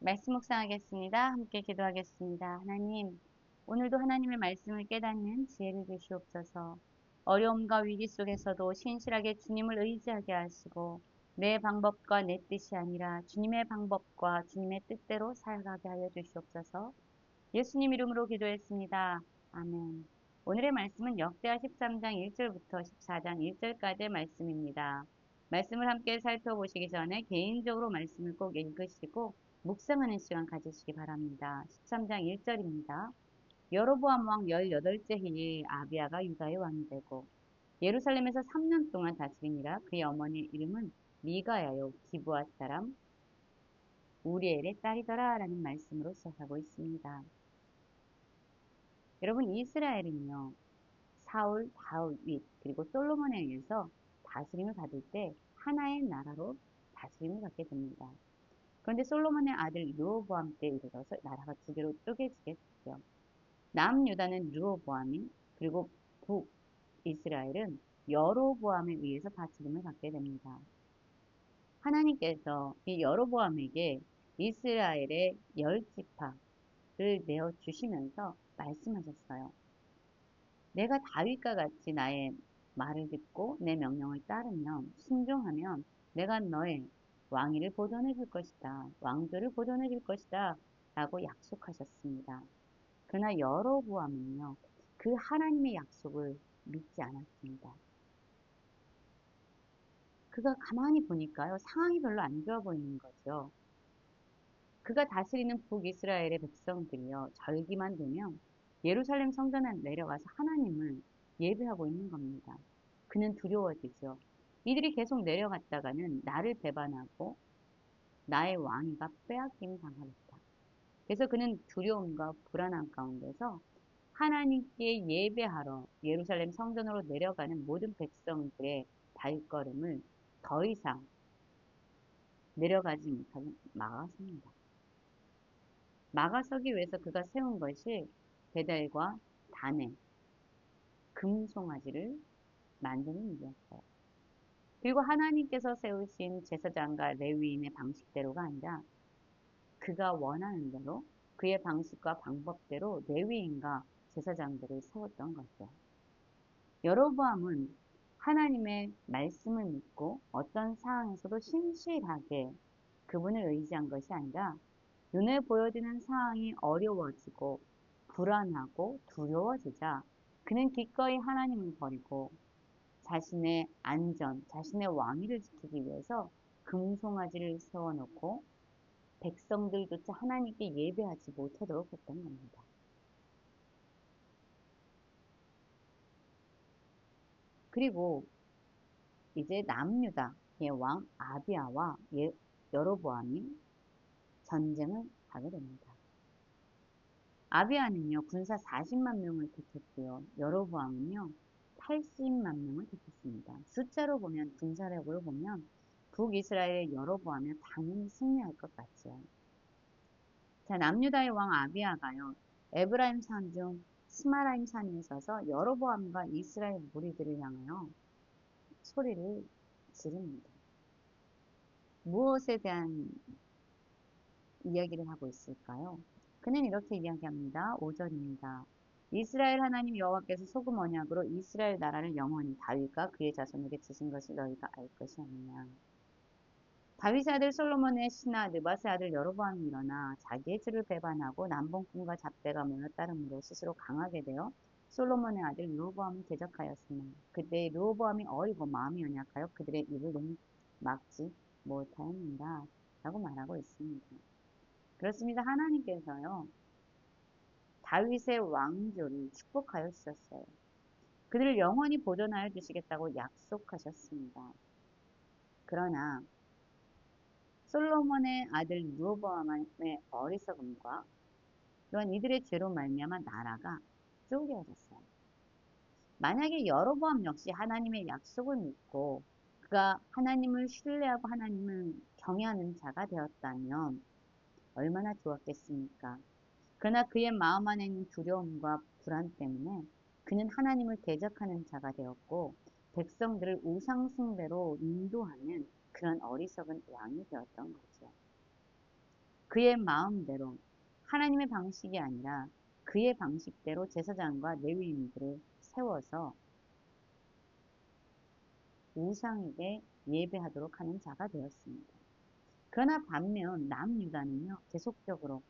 말씀 묵상하겠습니다. 함께 기도하겠습니다. 하나님, 오늘도 하나님의 말씀을 깨닫는 지혜를 주시옵소서. 어려움과 위기 속에서도 신실하게 주님을 의지하게 하시고 내 방법과 내 뜻이 아니라 주님의 방법과 주님의 뜻대로 살아가게 하여 주시옵소서. 예수님 이름으로 기도했습니다. 아멘. 오늘의 말씀은 역대하 13장 1절부터 14장 1절까지의 말씀입니다. 말씀을 함께 살펴보시기 전에 개인적으로 말씀을 꼭 읽으시고 묵상하는 시간 가지시기 바랍니다. 13장 1절입니다. 여로보암 왕 18째 해에 아비야가 유다의 왕이 되고 예루살렘에서 3년 동안 다스리니라. 그의 어머니 이름은 미가야요 기브앗 사람 우리엘의 딸이더라 라는 말씀으로 시작하고 있습니다. 여러분, 이스라엘은요, 사울, 다윗, 그리고 솔로몬에 의해서 다스림을 받을 때 하나의 나라로 다스림을 받게 됩니다. 그런데 솔로몬의 아들 르호보암 때 이르러서 나라가 두 개로 쪼개지게 됐죠. 남유다는 르호보암이, 그리고 북이스라엘은 여로보암에 의해서 다스림을 받게 됩니다. 하나님께서 이 여로보암에게 이스라엘의 10지파를 내어주시면서 말씀하셨어요. 내가 다윗과 같이 나의 말을 듣고 내 명령을 따르면 순종하면 내가 너의 왕위를 보존해 줄 것이다. 왕조를 보존해 줄 것이다. 라고 약속하셨습니다. 그러나 여로보암은요. 그 하나님의 약속을 믿지 않았습니다. 그가 가만히 보니까요. 상황이 별로 안 좋아 보이는 거죠. 그가 다스리는 북이스라엘의 백성들이요. 절기만 되면 예루살렘 성전에 내려가서 하나님을 예배하고 있는 겁니다. 그는 두려워지죠. 이들이 계속 내려갔다가는 나를 배반하고 나의 왕위가 빼앗김 당하겠다. 그래서 그는 두려움과 불안한 가운데서 하나님께 예배하러 예루살렘 성전으로 내려가는 모든 백성들의 발걸음을 더 이상 내려가지 못하게 막아섭니다. 막아서기 위해서 그가 세운 것이 베델과 단에 금송아지를 만드는 일이었어요. 그리고 하나님께서 세우신 제사장과 레위인의 방식대로가 아니라 그가 원하는 대로 그의 방식과 방법대로 레위인과 제사장들을 세웠던 거죠. 여로보암은 하나님의 말씀을 믿고 어떤 상황에서도 신실하게 그분을 의지한 것이 아니라 눈에 보여지는 상황이 어려워지고 불안하고 두려워지자 그는 기꺼이 하나님을 버리고 자신의 안전, 자신의 왕위를 지키기 위해서 금송아지를 세워놓고 백성들조차 하나님께 예배하지 못하도록 했던 겁니다. 그리고 이제 남유다의 왕 아비야와 여로보암이 전쟁을 하게 됩니다. 아비야는요, 군사 40만 명을 택했고요. 여로보암은요, 80만 명을 택했습니다. 숫자로 보면, 군사력으로 보면 북이스라엘의 여로보암이 당연히 승리할 것 같죠. 자, 남유다의 왕 아비야가요, 에브라임 산 중 스마라임 산에 서서 여로보암과 이스라엘 무리들을 향하여 소리를 지릅니다. 무엇에 대한 이야기를 하고 있을까요? 그는 이렇게 이야기합니다. 5절입니다. 이스라엘 하나님 여호와께서 소금 언약으로 이스라엘 나라를 영원히 다윗과 그의 자손에게 주신 것을 너희가 알 것이 아니냐. 다윗의 아들 솔로몬의 신하 느바스의 아들 여로보암이 일어나 자기의 주를 배반하고 남봉꾼과 잡배가 모여 따름으로 스스로 강하게 되어 솔로몬의 아들 르호보암을 대적하였으나 그때 르호보암이 어리고 마음이 연약하여 그들의 입을 막지 못하였는가 라고 말하고 있습니다. 그렇습니다. 하나님께서요, 다윗의 왕조를 축복하여 주셨어요. 그들을 영원히 보존하여 주시겠다고 약속하셨습니다. 그러나 솔로몬의 아들 르호보암의 어리석음과 또한 이들의 죄로 말미암아 나라가 쪼개어졌어요. 만약에 여로보암 역시 하나님의 약속을 믿고 그가 하나님을 신뢰하고 하나님을 경외하는 자가 되었다면 얼마나 좋았겠습니까? 그러나 그의 마음 안에 있는 두려움과 불안 때문에 그는 하나님을 대적하는 자가 되었고 백성들을 우상숭배로 인도하는 그런 어리석은 왕이 되었던 거죠. 그의 마음대로 하나님의 방식이 아니라 그의 방식대로 제사장과 레위인들을 세워서 우상에게 예배하도록 하는 자가 되었습니다. 그러나 반면 남유다는요, 계속적으로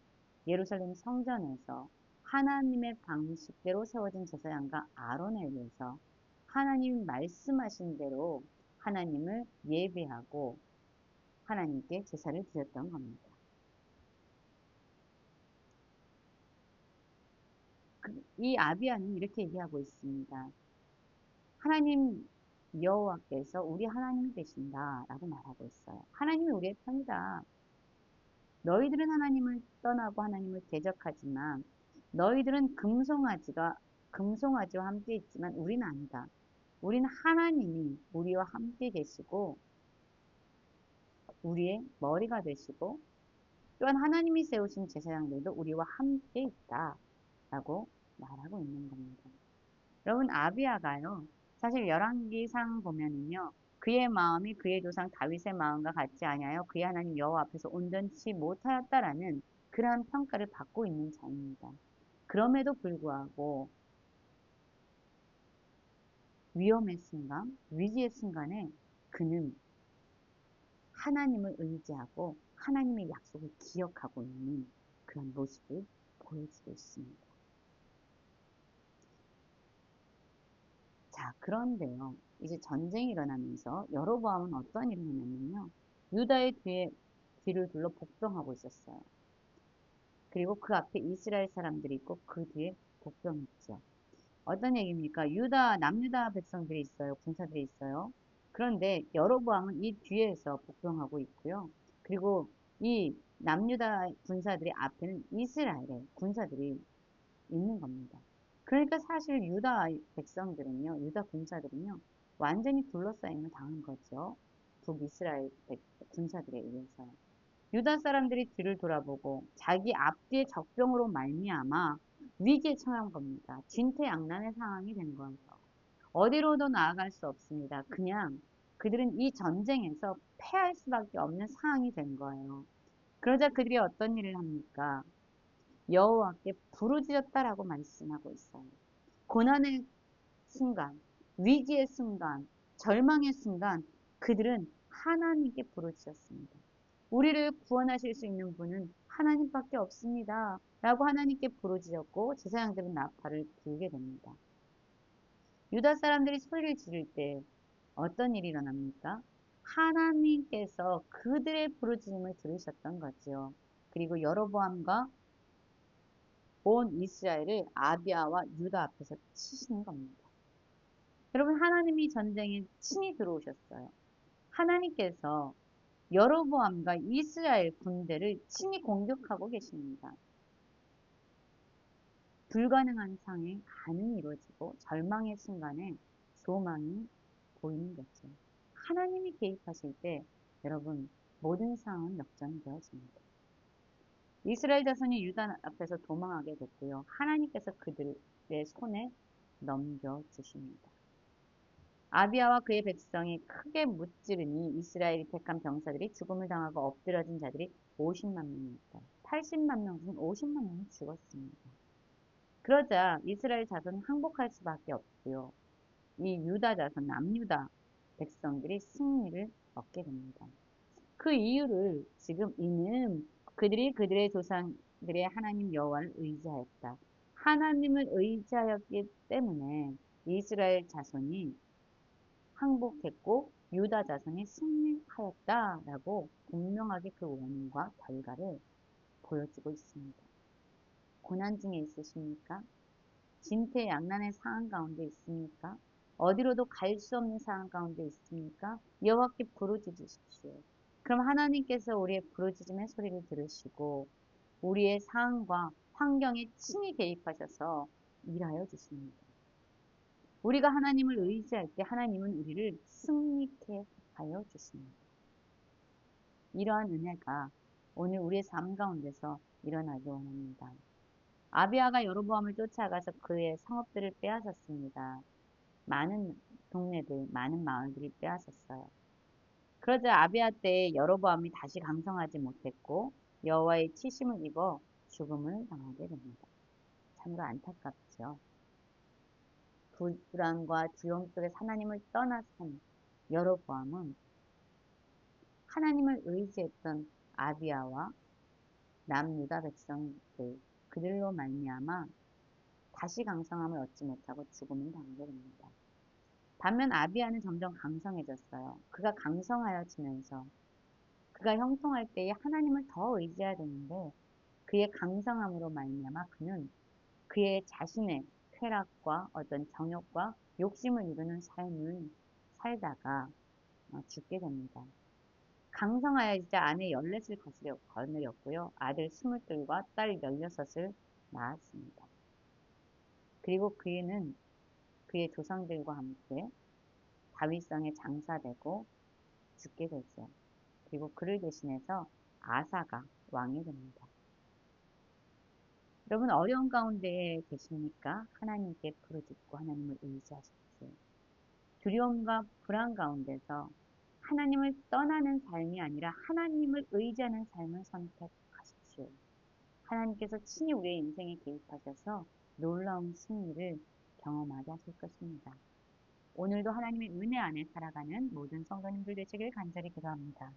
예루살렘 성전에서 하나님의 방식대로 세워진 제사장과 아론에 의해서 하나님 말씀하신 대로 하나님을 예배하고 하나님께 제사를 드렸던 겁니다. 이 아비아는 이렇게 얘기하고 있습니다. 하나님 여호와께서 우리 하나님이 되신다 라고 말하고 있어요. 하나님이 우리의 편이다. 너희들은 하나님을 떠나고 하나님을 대적하지만 너희들은 금송아지와 함께 있지만 우리는 아니다. 우리는 하나님이 우리와 함께 계시고 우리의 머리가 되시고 또한 하나님이 세우신 제사장들도 우리와 함께 있다 라고 말하고 있는 겁니다. 여러분 아비아가요. 사실 열왕기상 보면은요. 그의 마음이 그의 조상 다윗의 마음과 같지 아니하여 그의 하나님 여호와 앞에서 온전치 못하였다라는 그러한 평가를 받고 있는 자입니다. 그럼에도 불구하고 위험의 순간, 위기의 순간에 그는 하나님을 의지하고 하나님의 약속을 기억하고 있는 그런 모습을 보여주고 있습니다. 자, 그런데요. 이제 전쟁이 일어나면서 여로보암은 어떤 일을 했냐면요. 유다의 뒤를 둘러 복병하고 있었어요. 그리고 그 앞에 이스라엘 사람들이 있고 그 뒤에 복병했죠. 어떤 얘기입니까? 남유다 백성들이 있어요. 군사들이 있어요. 그런데 여로보암은 이 뒤에서 복병하고 있고요. 그리고 이 남유다 군사들의 앞에는 이스라엘의 군사들이 있는 겁니다. 그러니까 사실 유다 백성들은요, 유다 군사들은요, 완전히 둘러싸임을 당한 거죠. 북이스라엘 군사들에 의해서. 유다 사람들이 뒤를 돌아보고 자기 앞뒤의 적병으로 말미암아 위기에 처한 겁니다. 진퇴양난의 상황이 된 거예요. 어디로도 나아갈 수 없습니다. 그냥 그들은 이 전쟁에서 패할 수밖에 없는 상황이 된 거예요. 그러자 그들이 어떤 일을 합니까? 여호와께 부르짖었다라고 말씀하고 있어요. 고난의 순간, 위기의 순간, 절망의 순간 그들은 하나님께 부르짖었습니다. 우리를 구원하실 수 있는 분은 하나님밖에 없습니다. 라고 하나님께 부르짖었고 제사장들은 나팔을 불게 됩니다. 유다 사람들이 소리를 지를 때 어떤 일이 일어납니까? 하나님께서 그들의 부르짖음을 들으셨던 거죠. 그리고 여로보암과 온 이스라엘을 아비아와 유다 앞에서 치시는 겁니다. 여러분 하나님이 전쟁에 친히 들어오셨어요. 하나님께서 여로보암과 이스라엘 군대를 친히 공격하고 계십니다. 불가능한 상에 가능이 이루어지고 절망의 순간에 소망이 보이는 거죠. 하나님이 개입하실 때 여러분 모든 상황은 역전이 되어집니다. 이스라엘 자손이 유다 앞에서 도망하게 됐고요. 하나님께서 그들의 손에 넘겨주십니다. 아비아와 그의 백성이 크게 무찌르니 이스라엘이 택한 병사들이 죽음을 당하고 엎드려진 자들이 50만 명이었다. 80만 명 중 50만 명이 죽었습니다. 그러자 이스라엘 자손은 항복할 수밖에 없고요. 이 유다 자손, 남유다 백성들이 승리를 얻게 됩니다. 그 이유를 지금 이는 그들이 그들의 조상들의 하나님 여호와를 의지하였다. 하나님을 의지하였기 때문에 이스라엘 자손이 항복했고 유다 자손이 승리하였다라고 분명하게 그 원인과 결과를 보여주고 있습니다. 고난 중에 있으십니까? 진퇴양난의 상황 가운데 있습니까? 어디로도 갈 수 없는 상황 가운데 있습니까? 여호와께 부르짖으십시오. 그럼 하나님께서 우리의 부르짖음의 소리를 들으시고 우리의 상황과 환경에 친히 개입하셔서 일하여 주십니다. 우리가 하나님을 의지할 때 하나님은 우리를 승리케 하여 주십니다. 이러한 은혜가 오늘 우리의 삶 가운데서 일어나기 원합니다. 아비아가 여로보암을 쫓아가서 그의 성읍들을 빼앗았습니다. 많은 동네들, 많은 마을들을 빼앗았어요. 그러자 아비아 때 여로보암이 다시 강성하지 못했고 여호와의 치심을 입어 죽음을 당하게 됩니다. 참으로 안타깝죠. 불안과 두려움 속에서 하나님을 떠나선 여로보암은 하나님을 의지했던 아비야와 남유다 백성들 그들로 말미암아 다시 강성함을 얻지 못하고 죽음을 당하게 됩니다. 반면 아비야는 점점 강성해졌어요. 그가 강성하여지면서 그가 형통할 때에 하나님을 더 의지해야 되는데 그의 강성함으로 말미암아 그는 그의 자신의 쾌락과 어떤 정욕과 욕심을 이루는 삶을 살다가 죽게 됩니다. 강성하여지자 아내 14을 거느렸고요. 아들 22과 딸 16을 낳았습니다. 그리고 그는 그의 조상들과 함께 다윗성에 장사되고 죽게 되죠. 그리고 그를 대신해서 아사가 왕이 됩니다. 여러분 어려운 가운데 계십니까? 하나님께 부르짖고 하나님을 의지하십시오. 두려움과 불안 가운데서 하나님을 떠나는 삶이 아니라 하나님을 의지하는 삶을 선택하십시오. 하나님께서 친히 우리의 인생에 개입하셔서 놀라운 승리를 경험하게 하실 것입니다. 오늘도 하나님의 은혜 안에 살아가는 모든 성도님들 되시길 간절히 기도합니다.